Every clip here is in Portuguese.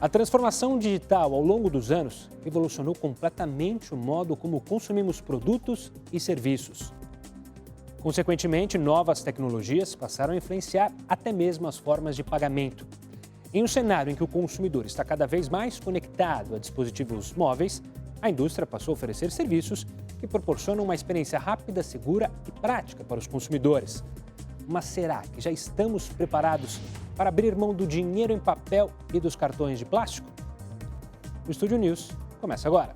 A transformação digital ao longo dos anos revolucionou completamente o modo como consumimos produtos e serviços. Consequentemente, novas tecnologias passaram a influenciar até mesmo as formas de pagamento. Em um cenário em que o consumidor está cada vez mais conectado a dispositivos móveis, a indústria passou a oferecer serviços que proporcionam uma experiência rápida, segura e prática para os consumidores. Mas será que já estamos preparados para abrir mão do dinheiro em papel e dos cartões de plástico? O Estúdio News começa agora.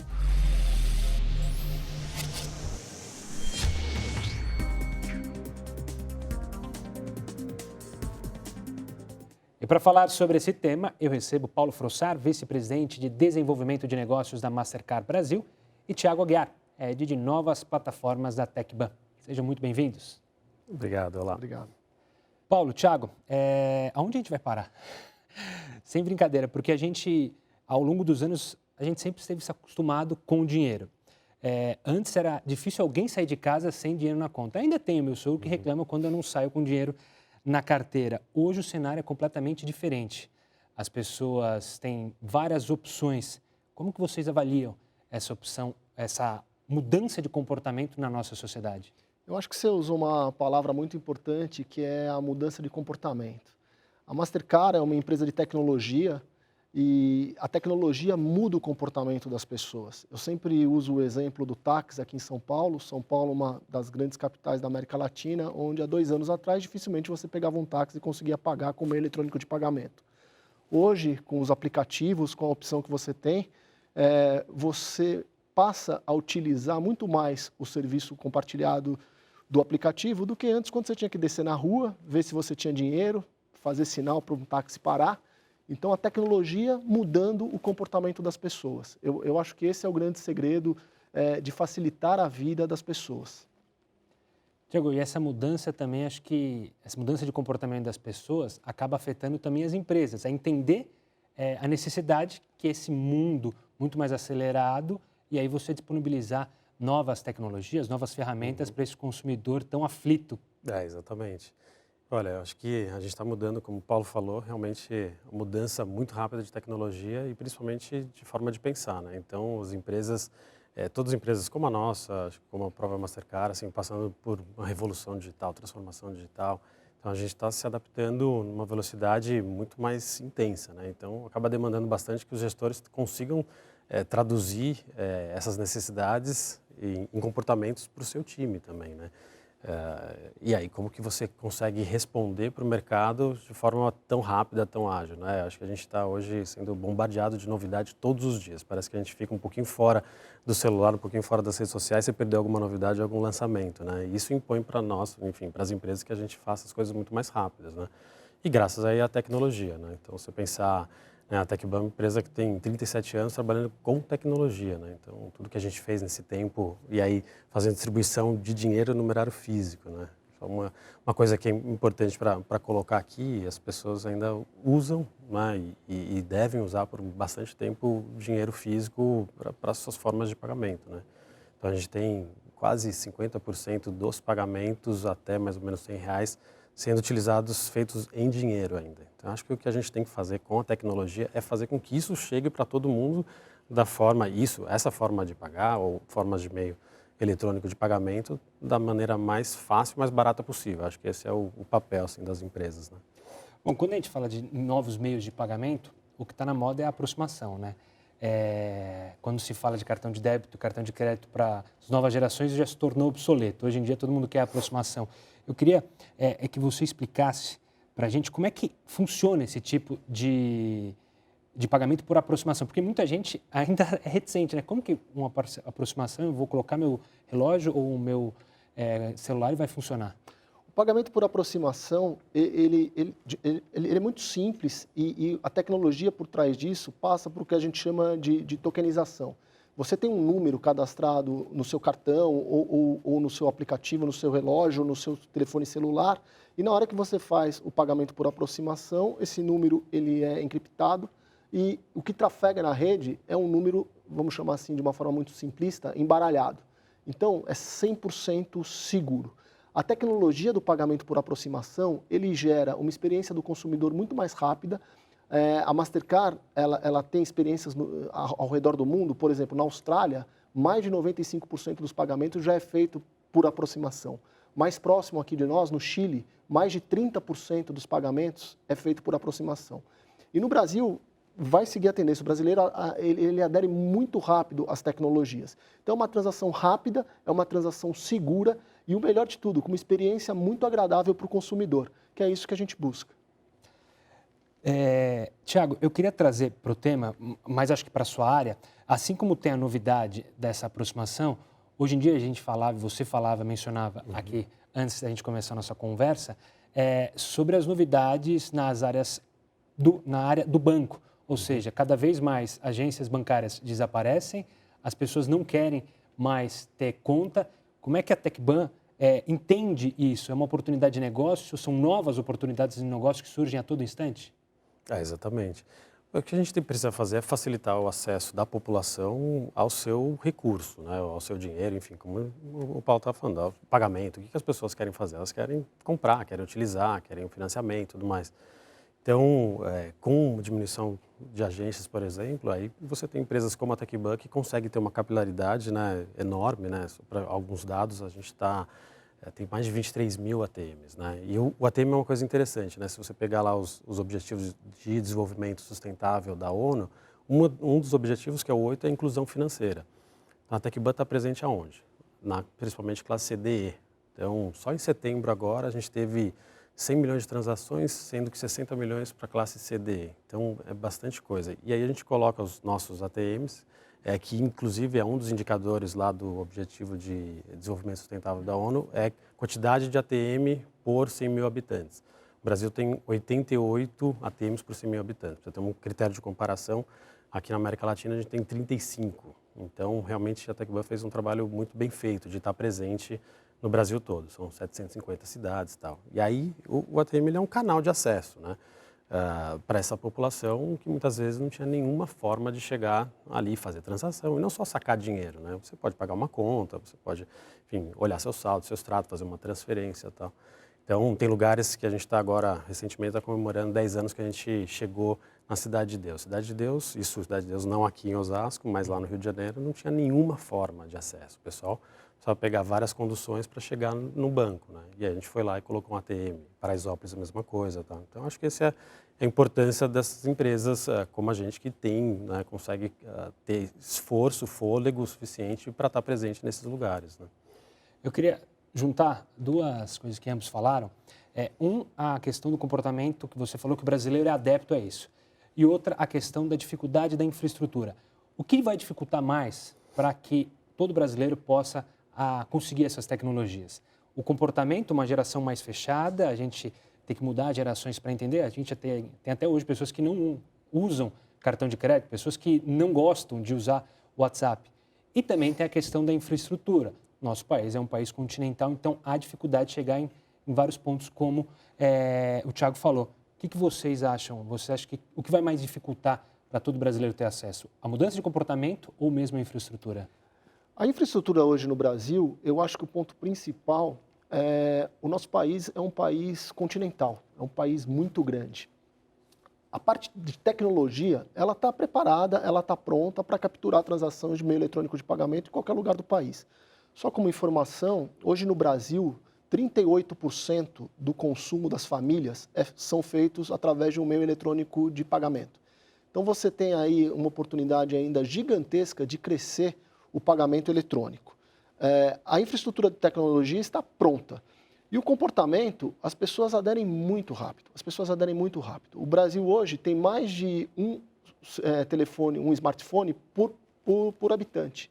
E para falar sobre esse tema, eu recebo Paulo Frossar, vice-presidente de Desenvolvimento de Negócios da Mastercard Brasil, e Thiago Aguiar, head de novas plataformas da TecBan. Sejam muito bem-vindos. Obrigado, olá. Obrigado. Paulo, Thiago, aonde a gente vai parar? Sem brincadeira, porque a gente, ao longo dos anos, a gente sempre esteve se acostumado com o dinheiro. Antes era difícil alguém sair de casa sem dinheiro na conta. Ainda tem o meu sogro que reclama quando eu não saio com dinheiro na carteira. Hoje o cenário é completamente diferente. As pessoas têm várias opções. Como que vocês avaliam essa opção, essa mudança de comportamento na nossa sociedade? Eu acho que você usou uma palavra muito importante, que é a mudança de comportamento. A Mastercard é uma empresa de tecnologia e a tecnologia muda o comportamento das pessoas. Eu sempre uso o exemplo do táxi aqui em São Paulo. São Paulo é uma das grandes capitais da América Latina, onde há 2 anos atrás dificilmente você pegava um táxi e conseguia pagar com meio eletrônico de pagamento. Hoje, com os aplicativos, com a opção que você tem, você passa a utilizar muito mais o serviço compartilhado do aplicativo do que antes, quando você tinha que descer na rua, ver se você tinha dinheiro, fazer sinal para um táxi parar. Então, a tecnologia mudando o comportamento das pessoas. Eu acho que esse é o grande segredo de facilitar a vida das pessoas. Tiago, e essa mudança também, acho que essa mudança de comportamento das pessoas acaba afetando também as empresas, a entender a necessidade que esse mundo muito mais acelerado, e aí você disponibilizar novas tecnologias, novas ferramentas para esse consumidor tão aflito. Exatamente. Olha, eu acho que a gente está mudando, como o Paulo falou, realmente mudança muito rápida de tecnologia e principalmente de forma de pensar, né? Então, as empresas, todas as empresas como a nossa, como a própria Mastercard, assim, passando por uma revolução digital, transformação digital. Então, a gente está se adaptando numa velocidade muito mais intensa, né? Então, acaba demandando bastante que os gestores consigam traduzir essas necessidades em comportamentos para o seu time também, né? E aí, como que você consegue responder para o mercado de forma tão rápida, tão ágil, né? Acho que a gente está hoje sendo bombardeado de novidade todos os dias. Parece que a gente fica um pouquinho fora do celular, um pouquinho fora das redes sociais, você perdeu alguma novidade, algum lançamento, né? E isso impõe para nós, enfim, para as empresas que a gente faça as coisas muito mais rápidas, né? E graças aí à tecnologia, né? Então, você pensar, a TecBan é uma empresa que tem 37 anos trabalhando com tecnologia, né? Então, tudo que a gente fez nesse tempo, e aí fazendo distribuição de dinheiro no numerário físico, né? Uma coisa que é importante para colocar aqui, as pessoas ainda usam, né? E devem usar por bastante tempo dinheiro físico para as suas formas de pagamento, né? Então, a gente tem quase 50% dos pagamentos até mais ou menos R$100 sendo utilizados, feitos em dinheiro ainda. Então, acho que o que a gente tem que fazer com a tecnologia é fazer com que isso chegue para todo mundo essa forma de pagar ou formas de meio eletrônico de pagamento da maneira mais fácil, mais barata possível. Acho que esse é o papel assim, das empresas, né? Bom, quando a gente fala de novos meios de pagamento, o que está na moda é a aproximação, né? Quando se fala de cartão de débito, cartão de crédito para as novas gerações, já se tornou obsoleto. Hoje em dia, todo mundo quer a aproximação. Eu queria que você explicasse para a gente como é que funciona esse tipo de pagamento por aproximação, porque muita gente ainda é reticente, né? Como que uma aproximação, eu vou colocar meu relógio ou o meu celular e vai funcionar? O pagamento por aproximação, ele é muito simples e a tecnologia por trás disso passa por o que a gente chama de tokenização. Você tem um número cadastrado no seu cartão ou no seu aplicativo, no seu relógio, no seu telefone celular, e na hora que você faz o pagamento por aproximação, esse número ele é encriptado e o que trafega na rede é um número, vamos chamar assim de uma forma muito simplista, embaralhado. Então, é 100% seguro. A tecnologia do pagamento por aproximação, ele gera uma experiência do consumidor muito mais rápida. A Mastercard, ela tem experiências ao redor do mundo. Por exemplo, na Austrália, mais de 95% dos pagamentos já é feito por aproximação. Mais próximo aqui de nós, no Chile, mais de 30% dos pagamentos é feito por aproximação. E no Brasil, vai seguir a tendência. O brasileiro ele adere muito rápido às tecnologias. Então, é uma transação rápida, é uma transação segura e, o melhor de tudo, com uma experiência muito agradável para o consumidor, que é isso que a gente busca. Tiago, eu queria trazer para o tema, mas acho que para a sua área, assim como tem a novidade dessa aproximação, hoje em dia a gente falava, você falava, mencionava aqui, antes da gente começar a nossa conversa, sobre as novidades na área do banco. Ou seja, cada vez mais agências bancárias desaparecem, as pessoas não querem mais ter conta. Como é que a TecBan entende isso? É uma oportunidade de negócio? São novas oportunidades de negócio que surgem a todo instante? Exatamente. O que a gente precisa fazer é facilitar o acesso da população ao seu recurso, né, ao seu dinheiro, enfim, como o Paulo está falando, ao pagamento. O que as pessoas querem fazer? Elas querem comprar, querem utilizar, querem um financiamento e tudo mais. Então, com diminuição de agências, por exemplo, aí você tem empresas como a TecBan que conseguem ter uma capilaridade, né, enorme, né? Para alguns dados, a gente tem mais de 23 mil ATMs, né? E o ATM é uma coisa interessante, né? Se você pegar lá os Objetivos de Desenvolvimento Sustentável da ONU, um dos objetivos, que é o 8, é a inclusão financeira. A TecBan está presente aonde? Principalmente classe CDE. Então, só em setembro agora a gente teve 100 milhões de transações, sendo que 60 milhões para a classe CDE. Então, é bastante coisa. E aí a gente coloca os nossos ATMs, que inclusive é um dos indicadores lá do Objetivo de Desenvolvimento Sustentável da ONU, é quantidade de ATM por 100 mil habitantes. O Brasil tem 88 ATMs por 100 mil habitantes. Para ter um critério de comparação, aqui na América Latina a gente tem 35. Então, realmente, a TecBan fez um trabalho muito bem feito de estar presente no Brasil todo. São 750 cidades e tal. E aí, o ATM ele é um canal de acesso, né? Para essa população que muitas vezes não tinha nenhuma forma de chegar ali e fazer transação, e não só sacar dinheiro, né? Você pode pagar uma conta, você pode, enfim, olhar seu saldo, seu extrato, fazer uma transferência e tal. Então, tem lugares que a gente está agora, recentemente, está comemorando 10 anos que a gente chegou na Cidade de Deus. Cidade de Deus não aqui em Osasco, mas lá no Rio de Janeiro, não tinha nenhuma forma de acesso. O pessoal só pegar várias conduções para chegar no banco, né? E aí a gente foi lá e colocou um ATM. Paraisópolis a mesma coisa, tá? Então acho que essa é a importância dessas empresas como a gente que tem, né, consegue ter esforço, fôlego suficiente para estar presente nesses lugares, né? Eu queria juntar duas coisas que ambos falaram. A questão do comportamento, que você falou que o brasileiro é adepto a isso. E outra, a questão da dificuldade da infraestrutura. O que vai dificultar mais para que todo brasileiro possa conseguir essas tecnologias? O comportamento, uma geração mais fechada, a gente tem que mudar gerações para entender. A gente tem até hoje pessoas que não usam cartão de crédito, pessoas que não gostam de usar o WhatsApp. E também tem a questão da infraestrutura. Nosso país é um país continental, então há dificuldade de chegar em vários pontos, como o Tiago falou. O que vocês acham? Você acha que o que vai mais dificultar para todo brasileiro ter acesso? A mudança de comportamento ou mesmo a infraestrutura? A infraestrutura hoje no Brasil, eu acho que o ponto principal o nosso país é um país continental, é um país muito grande. A parte de tecnologia, ela está preparada, ela está pronta para capturar transações de meio eletrônico de pagamento em qualquer lugar do país. Só como informação, hoje no Brasil, 38% do consumo das famílias são feitos através de um meio eletrônico de pagamento. Então você tem aí uma oportunidade ainda gigantesca de crescer o pagamento eletrônico. A infraestrutura de tecnologia está pronta. E o comportamento, as pessoas aderem muito rápido. O Brasil hoje tem mais de um smartphone por habitante.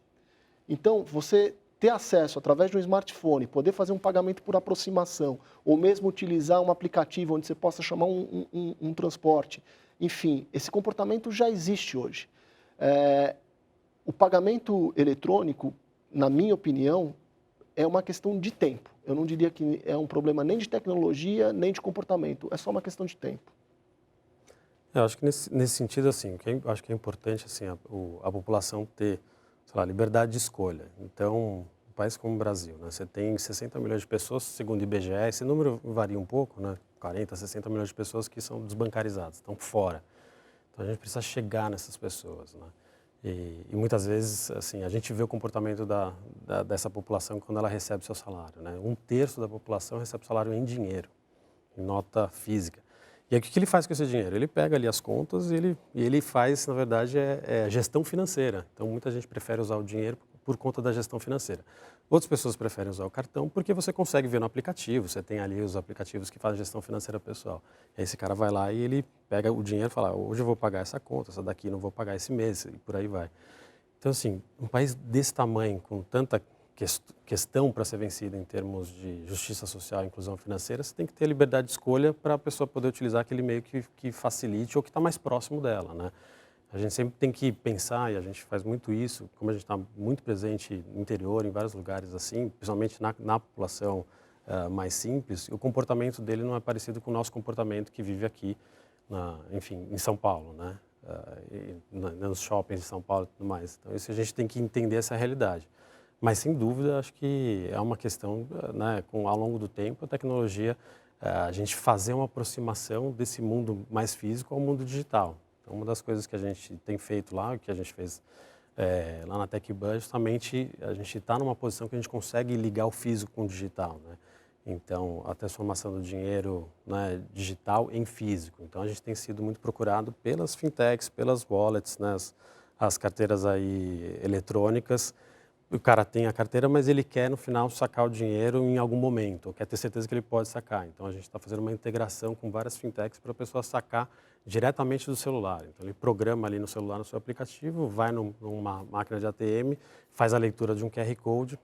Então, você ter acesso através de um smartphone, poder fazer um pagamento por aproximação, ou mesmo utilizar um aplicativo onde você possa chamar um transporte. Enfim, esse comportamento já existe hoje. O pagamento eletrônico, na minha opinião, é uma questão de tempo. Eu não diria que é um problema nem de tecnologia, nem de comportamento. É só uma questão de tempo. Eu acho que nesse sentido, assim, acho que é importante assim, a população ter, sei lá, liberdade de escolha. Então, um país como o Brasil, né, você tem 60 milhões de pessoas, segundo o IBGE, esse número varia um pouco, né, 40, 60 milhões de pessoas que são desbancarizadas, estão fora. Então a gente precisa chegar nessas pessoas, né? E muitas vezes, assim, a gente vê o comportamento dessa população quando ela recebe seu salário, né? 1/3 da população recebe salário em dinheiro, em nota física. E aí o que ele faz com esse dinheiro? Ele pega ali as contas e ele faz, na verdade, gestão financeira. Então muita gente prefere usar o dinheiro por conta da gestão financeira. Outras pessoas preferem usar o cartão porque você consegue ver no aplicativo, você tem ali os aplicativos que fazem gestão financeira pessoal. E aí esse cara vai lá e ele pega o dinheiro e fala, hoje eu vou pagar essa conta, essa daqui não vou pagar esse mês, e por aí vai. Então, assim, um país desse tamanho, com tanta questão para ser vencida em termos de justiça social e inclusão financeira, você tem que ter liberdade de escolha para a pessoa poder utilizar aquele meio que facilite ou que está mais próximo dela, né? A gente sempre tem que pensar, e a gente faz muito isso, como a gente está muito presente no interior, em vários lugares assim, principalmente na população mais simples, o comportamento dele não é parecido com o nosso comportamento que vive aqui, enfim, em São Paulo, né? Nos shoppings de São Paulo e tudo mais. Então, isso a gente tem que entender essa realidade. Mas, sem dúvida, acho que é uma questão, né, ao longo do tempo, a tecnologia, a gente fazer uma aproximação desse mundo mais físico ao mundo digital. Então, uma das coisas que a gente tem feito lá, que a gente fez lá na TecBan, justamente a gente está numa posição que a gente consegue ligar o físico com o digital, né? Então, a transformação do dinheiro, né, digital em físico. Então, a gente tem sido muito procurado pelas fintechs, pelas wallets, né, as carteiras aí eletrônicas. O cara tem a carteira, mas ele quer, no final, sacar o dinheiro em algum momento, ou quer ter certeza que ele pode sacar. Então, a gente está fazendo uma integração com várias fintechs para a pessoa sacar diretamente do celular. Então, ele programa ali no celular, no seu aplicativo, vai numa máquina de ATM, faz a leitura de um QR Code,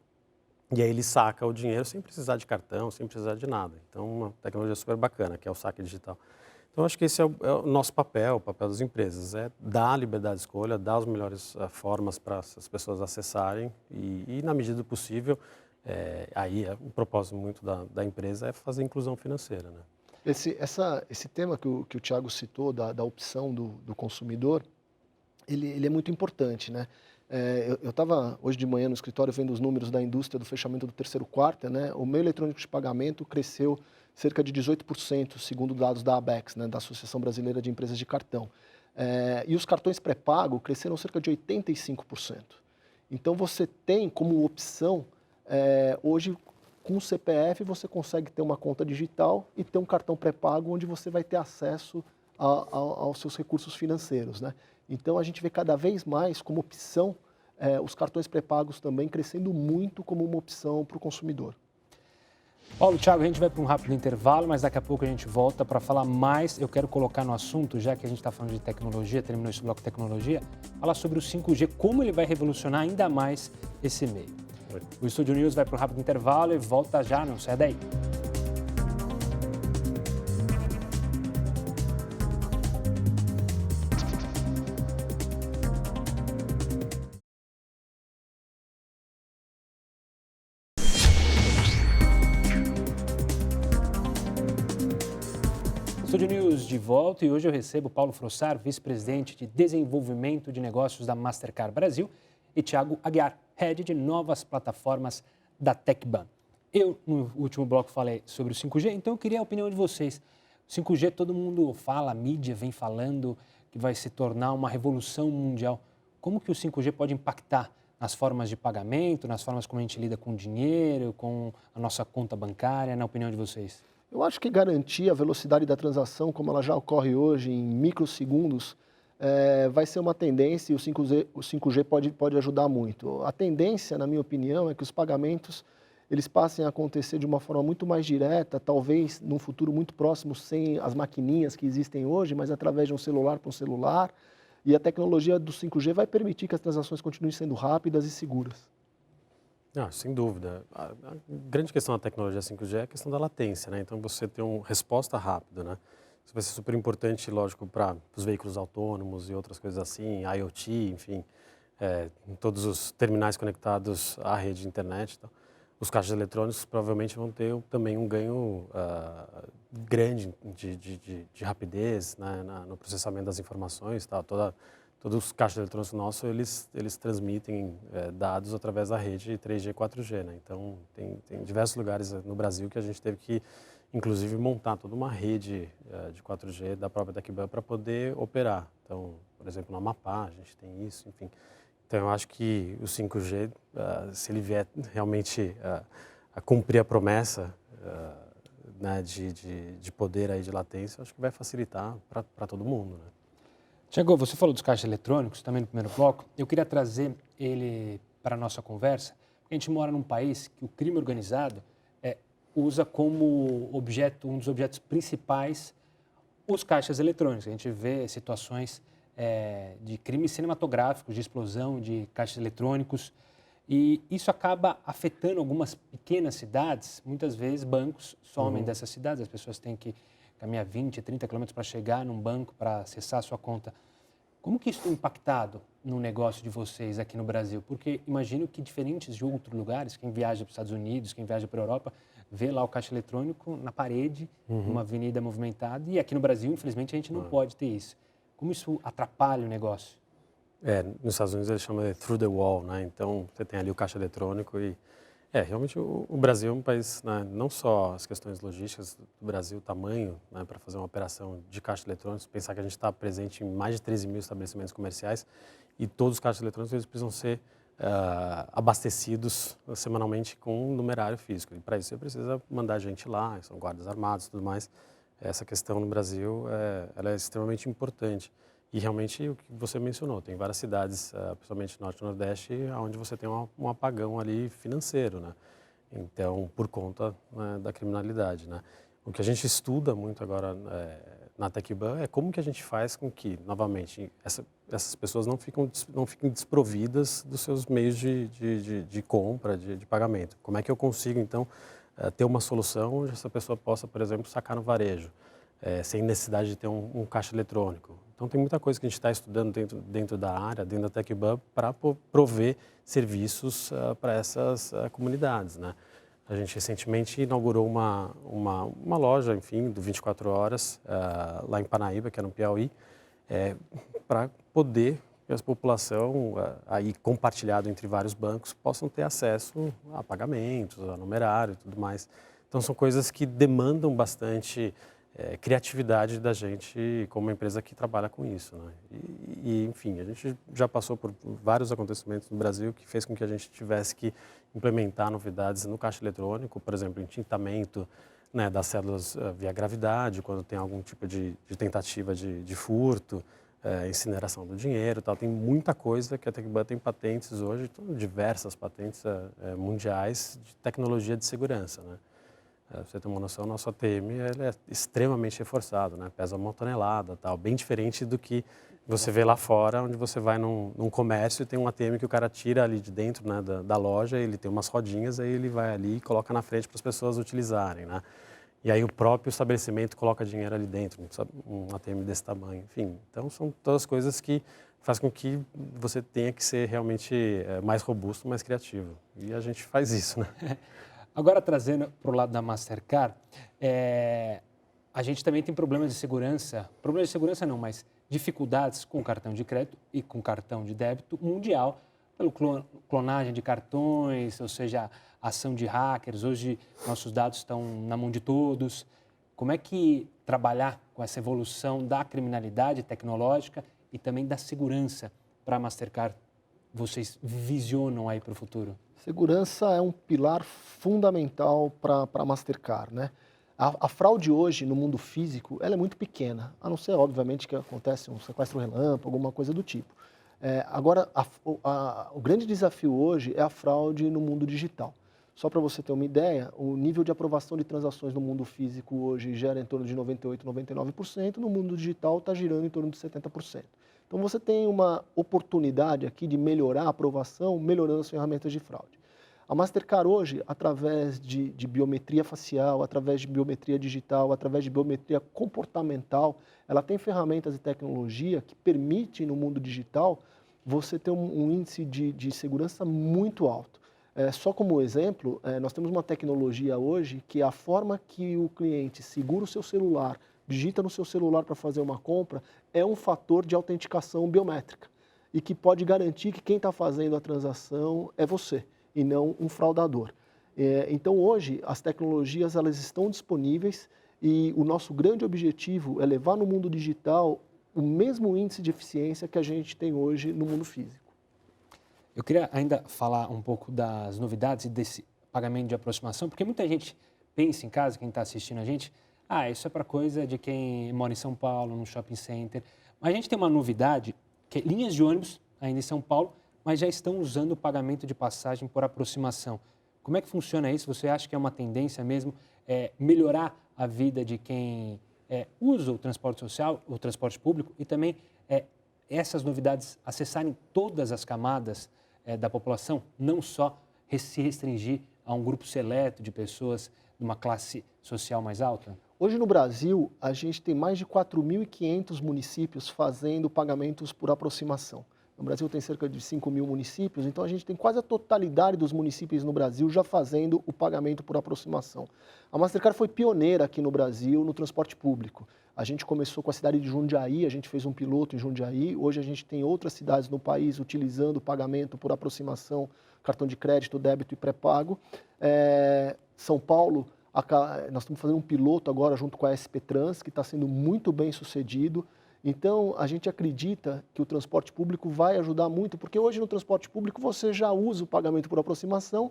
e aí ele saca o dinheiro sem precisar de cartão, sem precisar de nada. Então, uma tecnologia super bacana, que é o saque digital. Então, acho que esse é o nosso papel, o papel das empresas, é dar liberdade de escolha, dar as melhores formas para as pessoas acessarem e na medida do possível, o propósito muito da empresa é fazer inclusão financeira, né? Esse tema que o Thiago citou, da opção do consumidor, ele é muito importante, né? Eu estava hoje de manhã no escritório vendo os números da indústria do fechamento do terceiro quarto, né? O meio eletrônico de pagamento cresceu cerca de 18%, segundo dados da ABECS, né, da Associação Brasileira de Empresas de Cartão. E os cartões pré-pago cresceram cerca de 85%. Então, você tem como opção, hoje, com o CPF, você consegue ter uma conta digital e ter um cartão pré-pago onde você vai ter acesso aos seus recursos financeiros, né? Então, a gente vê cada vez mais como opção os cartões pré-pagos também crescendo muito como uma opção para o consumidor. Paulo, Thiago, a gente vai para um rápido intervalo, mas daqui a pouco a gente volta para falar mais. Eu quero colocar no assunto, já que a gente está falando de tecnologia, terminou esse bloco de tecnologia, falar sobre o 5G, como ele vai revolucionar ainda mais esse meio. O Estúdio News vai para um rápido intervalo e volta já, não sai daí. Estúdio News de volta e hoje eu recebo Paulo Frossar, vice-presidente de desenvolvimento de negócios da Mastercard Brasil, e Thiago Aguiar, head de novas plataformas da TecBan. Eu, no último bloco, falei sobre o 5G, então eu queria a opinião de vocês. O 5G, todo mundo fala, a mídia vem falando que vai se tornar uma revolução mundial. Como que o 5G pode impactar nas formas de pagamento, nas formas como a gente lida com o dinheiro, com a nossa conta bancária, na opinião de vocês? Eu acho que garantir a velocidade da transação, como ela já ocorre hoje, em microsegundos, vai ser uma tendência e o 5G pode ajudar muito. A tendência, na minha opinião, é que os pagamentos eles passem a acontecer de uma forma muito mais direta, talvez num futuro muito próximo, sem as maquininhas que existem hoje, mas através de um celular para um celular. E a tecnologia do 5G vai permitir que as transações continuem sendo rápidas e seguras. Sem dúvida. A grande questão da tecnologia 5G é a questão da latência, né? Então, você ter uma resposta rápida, né? Isso vai ser super importante, lógico, para os veículos autônomos e outras coisas assim, IoT, enfim, todos os terminais conectados à rede de internet. Então, os caixas eletrônicos provavelmente vão ter também um ganho grande de rapidez, né, no processamento das informações, tá? Todos os caixas eletrônicos nossos, eles transmitem dados através da rede 3G e 4G, né? Então, tem diversos lugares no Brasil que a gente teve que inclusive montar toda uma rede de 4G da própria TecBan para poder operar. Então, por exemplo, no Amapá a gente tem isso, enfim. Então, eu acho que o 5G, se ele vier realmente a cumprir a promessa né, de poder aí de latência, acho que vai facilitar para todo mundo. Né? Tiago, você falou dos caixas eletrônicos também no primeiro bloco. Eu queria trazer ele para a nossa conversa. A gente mora num país que o crime organizado usa como objeto, um dos objetos principais, os caixas eletrônicos. A gente vê situações de crimes cinematográficos, de explosão de caixas eletrônicos. E isso acaba afetando algumas pequenas cidades. Muitas vezes bancos somem dessas cidades, as pessoas têm que caminhar 20, 30 quilômetros para chegar num banco para acessar a sua conta. Como que isso tem impactado no negócio de vocês aqui no Brasil? Porque imagino que diferentes de outros lugares, quem viaja para os Estados Unidos, quem viaja para a Europa, vê lá o caixa eletrônico na parede, numa avenida movimentada, e aqui no Brasil, infelizmente, a gente não pode ter isso. Como isso atrapalha o negócio? Nos Estados Unidos eles chamam de through the wall, né? Então você tem ali o caixa eletrônico e realmente o Brasil é um país, né, não só as questões logísticas do Brasil, o tamanho, né, para fazer uma operação de caixa eletrônico, pensar que a gente está presente em mais de 13 mil estabelecimentos comerciais e todos os caixas eletrônicos eles precisam ser abastecidos semanalmente com um numerário físico. E para isso você precisa mandar gente lá, são guardas armados e tudo mais. Essa questão no Brasil ela é extremamente importante. E realmente o que você mencionou, tem várias cidades, principalmente no Norte e Nordeste, onde você tem um apagão ali financeiro, né? Então, por conta, né, da criminalidade, né? O que a gente estuda muito agora na TecBan é como que a gente faz com que, novamente, essas pessoas não fiquem desprovidas dos seus meios de compra, de pagamento. Como é que eu consigo, então, ter uma solução onde essa pessoa possa, por exemplo, sacar no varejo, sem necessidade de ter um caixa eletrônico. Então, tem muita coisa que a gente está estudando dentro da área, dentro da TecBan, para prover serviços para essas comunidades, né? A gente recentemente inaugurou uma loja, enfim, do 24 horas, lá em Parnaíba, que é no Piauí, para poder que a população, aí compartilhado entre vários bancos, possam ter acesso a pagamentos, a numerário e tudo mais. Então, são coisas que demandam bastante criatividade da gente como uma empresa que trabalha com isso, né? Enfim, a gente já passou por vários acontecimentos no Brasil que fez com que a gente tivesse que implementar novidades no caixa eletrônico, por exemplo, entintamento, né, das células via gravidade, quando tem algum tipo de tentativa de furto, incineração do dinheiro e tal. Tem muita coisa que a TecBan tem patentes hoje, diversas patentes mundiais de tecnologia de segurança, né? Pra você ter uma noção, o nosso ATM ele é extremamente reforçado, né? Pesa 1 tonelada, tal, bem diferente do que você vê lá fora, onde você vai num comércio e tem um ATM que o cara tira ali de dentro, né, da loja, ele tem umas rodinhas, aí ele vai ali e coloca na frente para as pessoas utilizarem, né? E aí o próprio estabelecimento coloca dinheiro ali dentro, um ATM desse tamanho, enfim. Então são todas coisas que fazem com que você tenha que ser realmente mais robusto, mais criativo. E a gente faz isso, né? Agora, trazendo para o lado da Mastercard, a gente também tem problemas de segurança não, mas dificuldades com o cartão de crédito e com o cartão de débito mundial, pelo clonagem de cartões, ou seja, ação de hackers. Hoje, nossos dados estão na mão de todos. Como é que trabalhar com essa evolução da criminalidade tecnológica e também da segurança para a Mastercard vocês visionam aí para o futuro? Segurança é um pilar fundamental para a Mastercard, né? A fraude hoje no mundo físico ela é muito pequena, a não ser, obviamente, que acontece um sequestro relâmpago, alguma coisa do tipo. Agora, o grande desafio hoje é a fraude no mundo digital. Só para você ter uma ideia, o nível de aprovação de transações no mundo físico hoje gera em torno de 98%, 99%, no mundo digital está girando em torno de 70%. Então você tem uma oportunidade aqui de melhorar a aprovação, melhorando as ferramentas de fraude. A Mastercard hoje, através de biometria facial, através de biometria digital, através de biometria comportamental, ela tem ferramentas e tecnologia que permite no mundo digital você ter um índice de segurança muito alto. Só como exemplo, nós temos uma tecnologia hoje que a forma que o cliente segura o seu celular, digita no seu celular para fazer uma compra, é um fator de autenticação biométrica e que pode garantir que quem está fazendo a transação é você e não um fraudador. Então, hoje, as tecnologias elas estão disponíveis e o nosso grande objetivo é levar no mundo digital o mesmo índice de eficiência que a gente tem hoje no mundo físico. Eu queria ainda falar um pouco das novidades e desse pagamento de aproximação, porque muita gente pensa em casa, quem está assistindo a gente, isso é para coisa de quem mora em São Paulo, no shopping center. Mas a gente tem uma novidade, que é linhas de ônibus, ainda em São Paulo, mas já estão usando o pagamento de passagem por aproximação. Como é que funciona isso? Você acha que é uma tendência mesmo melhorar a vida de quem usa o transporte social, o transporte público, e também essas novidades acessarem todas as camadas da população, não só se restringir a um grupo seleto de pessoas de uma classe social mais alta? Hoje no Brasil, a gente tem mais de 4.500 municípios fazendo pagamentos por aproximação. No Brasil tem cerca de 5.000 municípios, então a gente tem quase a totalidade dos municípios no Brasil já fazendo o pagamento por aproximação. A Mastercard foi pioneira aqui no Brasil no transporte público. A gente começou com a cidade de Jundiaí, a gente fez um piloto em Jundiaí, hoje a gente tem outras cidades no país utilizando o pagamento por aproximação, cartão de crédito, débito e pré-pago. São Paulo, nós estamos fazendo um piloto agora junto com a SP Trans, que está sendo muito bem sucedido. Então, a gente acredita que o transporte público vai ajudar muito, porque hoje no transporte público você já usa o pagamento por aproximação,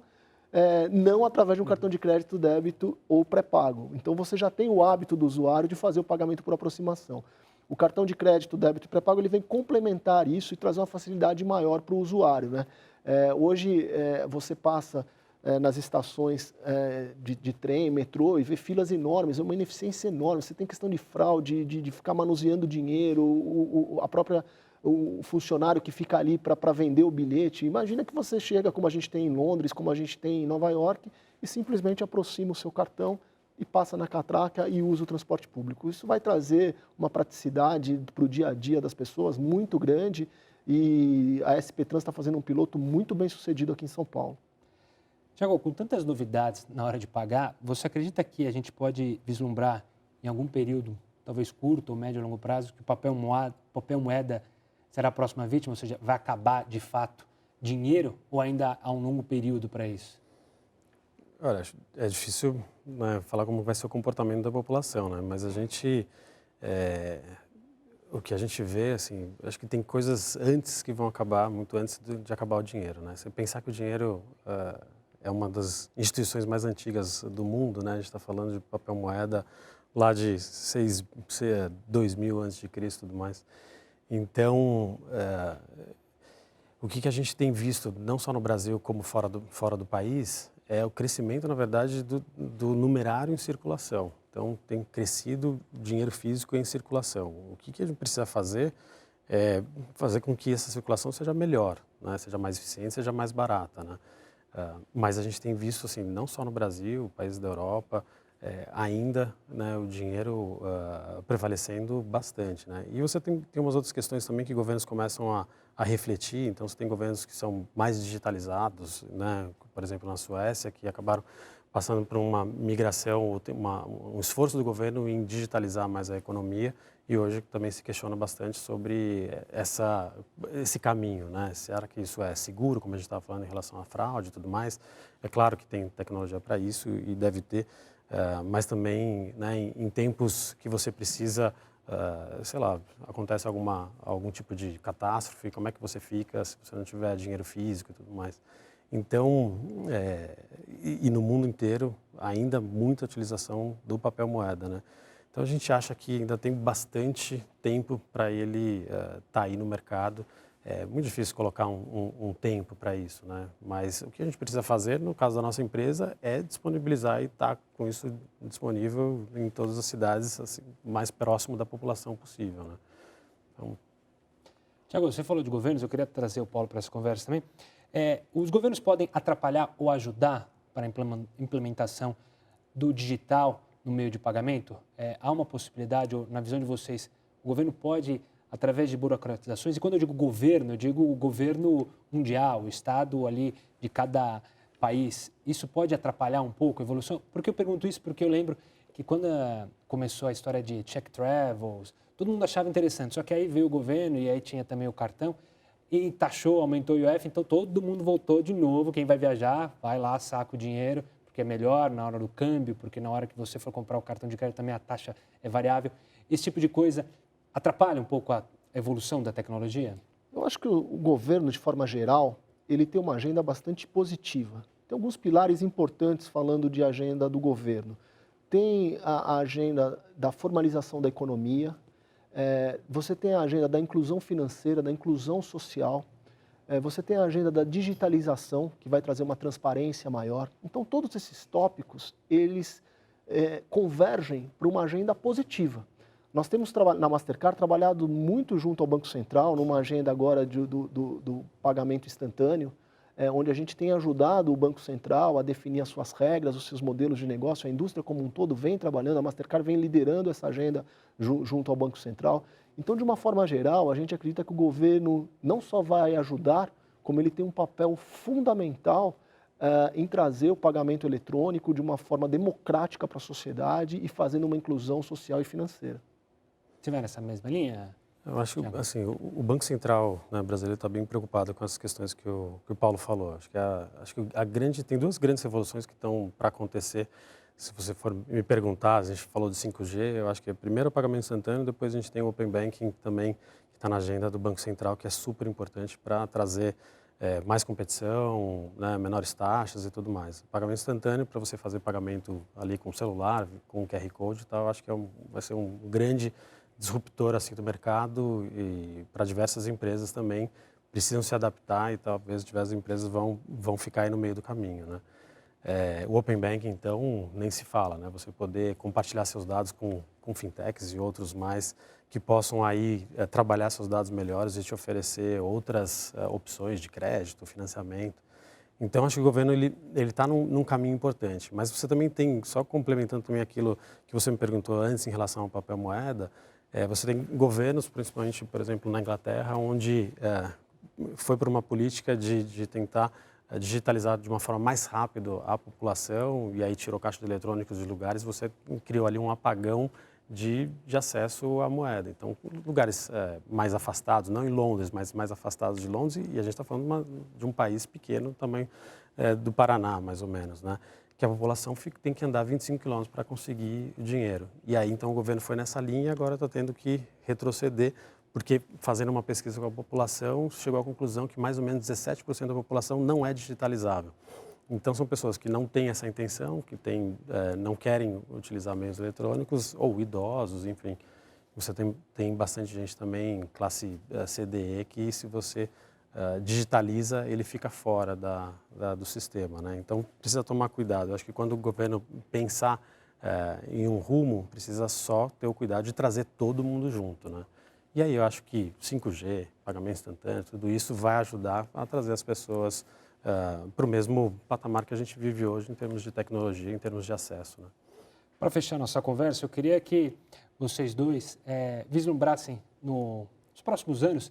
não através de um cartão de crédito, débito ou pré-pago. Então, você já tem o hábito do usuário de fazer o pagamento por aproximação. O cartão de crédito, débito e pré-pago, ele vem complementar isso e trazer uma facilidade maior para o usuário, né? Hoje, você passa nas estações de trem, metrô, e vê filas enormes, é uma ineficiência enorme. Você tem questão de fraude, de ficar manuseando dinheiro, o funcionário que fica ali para vender o bilhete. Imagina que você chega, como a gente tem em Londres, como a gente tem em Nova York, e simplesmente aproxima o seu cartão e passa na catraca e usa o transporte público. Isso vai trazer uma praticidade para o dia a dia das pessoas muito grande, e a SP Trans está fazendo um piloto muito bem sucedido aqui em São Paulo. Tiago, com tantas novidades na hora de pagar, você acredita que a gente pode vislumbrar em algum período, talvez curto ou médio ou longo prazo, que o papel moeda será a próxima vítima, ou seja, vai acabar de fato dinheiro, ou ainda há um longo período para isso? Olha, é difícil, né, falar como vai ser o comportamento da população, né? Mas a gente, o que a gente vê, assim, acho que tem coisas antes que vão acabar, muito antes de acabar o dinheiro, né? Você pensar que o dinheiro é uma das instituições mais antigas do mundo, né? A gente está falando de papel moeda lá de 2000 a.C. e tudo mais. Então, o que a gente tem visto, não só no Brasil como fora do país, é o crescimento, na verdade, do numerário em circulação. Então, tem crescido dinheiro físico em circulação. O que a gente precisa fazer é fazer com que essa circulação seja melhor, né? Seja mais eficiente, seja mais barata, né? Mas a gente tem visto, assim, não só no Brasil, países da Europa, ainda, né, o dinheiro prevalecendo bastante, né? E você tem umas outras questões também que governos começam a refletir. Então, você tem governos que são mais digitalizados, né? Por exemplo, na Suécia, que acabaram passando por uma migração, um esforço do governo em digitalizar mais a economia, e hoje também se questiona bastante sobre esse caminho, né? Será que isso é seguro, como a gente estava falando em relação à fraude e tudo mais? É claro que tem tecnologia para isso e deve ter, mas também, né, em tempos que você precisa, sei lá, acontece algum tipo de catástrofe, como é que você fica se você não tiver dinheiro físico e tudo mais? Então, e no mundo inteiro, ainda muita utilização do papel moeda, né? Então, a gente acha que ainda tem bastante tempo para ele estar aí no mercado. É muito difícil colocar um tempo para isso, né? Mas o que a gente precisa fazer, no caso da nossa empresa, é disponibilizar e estar com isso disponível em todas as cidades, assim, mais próximo da população possível, né? Então... Tiago, você falou de governos, eu queria trazer o Paulo para essa conversa também. Os governos podem atrapalhar ou ajudar para a implementação do digital no meio de pagamento? Há uma possibilidade, ou na visão de vocês, o governo pode, através de burocratizações, e quando eu digo governo, eu digo o governo mundial, o Estado ali de cada país, isso pode atrapalhar um pouco a evolução? Por que eu pergunto isso? Porque eu lembro que quando começou a história de check travels, todo mundo achava interessante, só que aí veio o governo e aí tinha também o cartão, e taxou, aumentou o IOF, então todo mundo voltou de novo. Quem vai viajar, vai lá, saca o dinheiro, porque é melhor na hora do câmbio, porque na hora que você for comprar o cartão de crédito também a taxa é variável. Esse tipo de coisa atrapalha um pouco a evolução da tecnologia? Eu acho que o governo, de forma geral, ele tem uma agenda bastante positiva. Tem alguns pilares importantes falando de agenda do governo. Tem a agenda da formalização da economia, você tem a agenda da inclusão financeira, da inclusão social, você tem a agenda da digitalização, que vai trazer uma transparência maior. Então, todos esses tópicos, eles convergem para uma agenda positiva. Nós temos na Mastercard trabalhado muito junto ao Banco Central, numa agenda agora do pagamento instantâneo, onde a gente tem ajudado o Banco Central a definir as suas regras, os seus modelos de negócio. A indústria como um todo vem trabalhando, a Mastercard vem liderando essa agenda junto ao Banco Central. Então, de uma forma geral, a gente acredita que o governo não só vai ajudar, como ele tem um papel fundamental em trazer o pagamento eletrônico de uma forma democrática para a sociedade e fazendo uma inclusão social e financeira. Você vai nessa mesma linha? Eu acho que assim, o Banco Central, né, brasileiro está bem preocupado com essas questões que o Paulo falou. Acho que tem duas grandes revoluções que estão para acontecer. Se você for me perguntar, a gente falou de 5G, eu acho que primeiro o pagamento instantâneo, depois a gente tem o Open Banking também, que está na agenda do Banco Central, que é super importante para trazer mais competição, né, menores taxas e tudo mais. Pagamento instantâneo, para você fazer pagamento ali com o celular, com o QR Code e tal, acho que vai ser um grande disruptor assim, do mercado e para diversas empresas também precisam se adaptar e talvez diversas empresas vão ficar aí no meio do caminho, né? O Open Banking, então, nem se fala, né? Você poder compartilhar seus dados com fintechs e outros mais que possam aí trabalhar seus dados melhores e te oferecer outras opções de crédito, financiamento. Então, acho que o governo ele está num caminho importante. Mas você também tem, só complementando também aquilo que você me perguntou antes em relação ao papel moeda, você tem governos, principalmente, por exemplo, na Inglaterra, onde foi por uma política de tentar digitalizar de uma forma mais rápida a população e aí tirou caixa de eletrônicos de lugares, você criou ali um apagão de acesso à moeda. Então, lugares mais afastados, não em Londres, mas mais afastados de Londres, e a gente está falando de um país pequeno, tamanho do Paraná, mais ou menos, né? Que a população tem que andar 25 quilômetros para conseguir o dinheiro. E aí, então, o governo foi nessa linha e agora está tendo que retroceder, porque fazendo uma pesquisa com a população, chegou à conclusão que mais ou menos 17% da população não é digitalizável. Então, são pessoas que não têm essa intenção, que não querem utilizar meios eletrônicos, ou idosos, enfim. Você tem bastante gente também, classe CDE, que se você digitaliza, ele fica fora do sistema, né? Então, precisa tomar cuidado. Eu acho que quando o governo pensar em um rumo, precisa só ter o cuidado de trazer todo mundo junto, né? E aí eu acho que 5G, pagamento instantâneo, tudo isso vai ajudar a trazer as pessoas para o mesmo patamar que a gente vive hoje em termos de tecnologia, em termos de acesso, né? Para fechar nossa conversa, eu queria que vocês dois vislumbrassem nos próximos anos.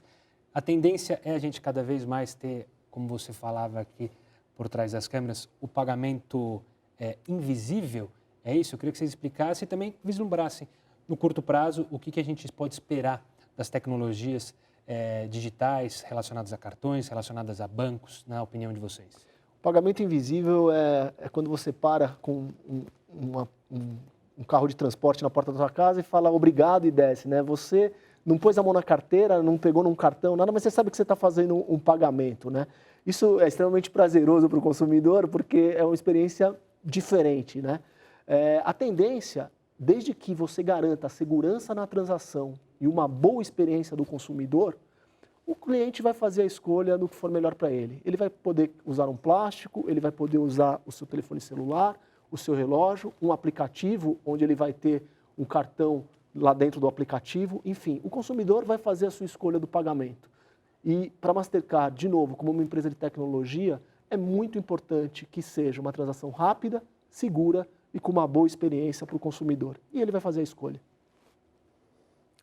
A tendência é a gente cada vez mais ter, como você falava aqui por trás das câmeras, o pagamento invisível. É isso? Eu queria que vocês explicassem e também vislumbrassem no curto prazo o que a gente pode esperar das tecnologias digitais relacionadas a cartões, relacionadas a bancos, na opinião de vocês. O pagamento invisível é quando você para com um carro de transporte na porta da sua casa e fala obrigado e desce, né? Você não pôs a mão na carteira, não pegou num cartão, nada, mas você sabe que você está fazendo um pagamento, né? Isso é extremamente prazeroso para o consumidor porque é uma experiência diferente, né? A tendência, desde que você garanta a segurança na transação e uma boa experiência do consumidor, o cliente vai fazer a escolha do que for melhor para ele. Ele vai poder usar um plástico, ele vai poder usar o seu telefone celular, o seu relógio, um aplicativo onde ele vai ter um cartão lá dentro do aplicativo. Enfim, o consumidor vai fazer a sua escolha do pagamento. E para a Mastercard, de novo, como uma empresa de tecnologia, é muito importante que seja uma transação rápida, segura e com uma boa experiência para o consumidor. E ele vai fazer a escolha.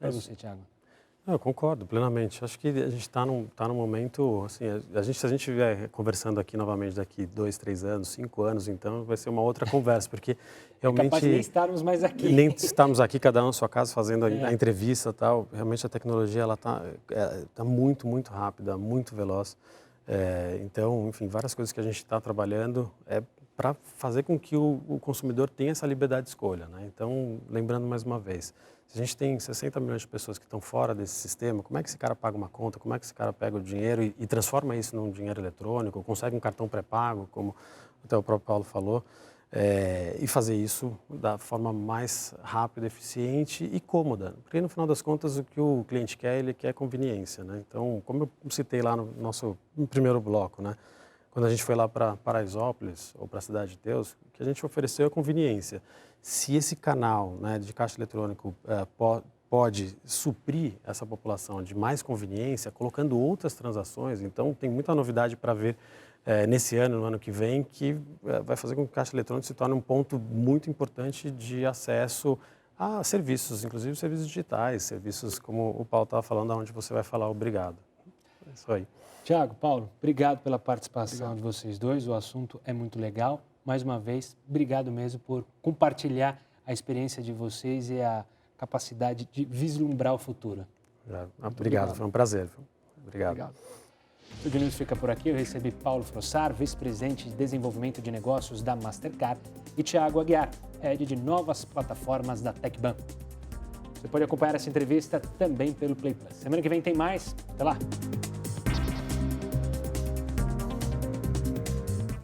É você, Thiago. Eu concordo plenamente. Acho que a gente está num momento, assim, se a gente estiver conversando aqui novamente daqui 2, 3 anos, 5 anos, então vai ser uma outra conversa, porque realmente... É capaz de nem estarmos mais aqui. Nem estamos aqui, cada um na sua casa, fazendo a entrevista e tal. Realmente a tecnologia ela tá muito, muito rápida, muito veloz. Então, enfim, várias coisas que a gente está trabalhando para fazer com que o consumidor tenha essa liberdade de escolha, né? Então, lembrando mais uma vez, se a gente tem 60 milhões de pessoas que estão fora desse sistema, como é que esse cara paga uma conta, como é que esse cara pega o dinheiro e transforma isso num dinheiro eletrônico, consegue um cartão pré-pago, como até o próprio Paulo falou, e fazer isso da forma mais rápida, eficiente e cômoda. Porque, no final das contas, o que o cliente quer, ele quer conveniência, né? Então, como eu citei lá no nosso primeiro bloco, né? Quando a gente foi lá para Paraisópolis, ou para a Cidade de Deus, o que a gente ofereceu é conveniência. Se esse canal, né, de caixa eletrônico pode suprir essa população de mais conveniência, colocando outras transações, então tem muita novidade para ver nesse ano, no ano que vem, que vai fazer com que o caixa eletrônico se torne um ponto muito importante de acesso a serviços, inclusive serviços digitais, serviços como o Paulo estava falando, onde você vai falar obrigado. É isso aí. Tiago, Paulo, obrigado pela participação de vocês dois. O assunto é muito legal. Mais uma vez, obrigado mesmo por compartilhar a experiência de vocês e a capacidade de vislumbrar o futuro. Obrigado, foi um prazer. Obrigado. O Good News fica por aqui. Eu recebi Paulo Frossar, vice-presidente de desenvolvimento de negócios da Mastercard, e Tiago Aguiar, head de novas plataformas da TecBan. Você pode acompanhar essa entrevista também pelo Play Plus. Semana que vem tem mais. Até lá!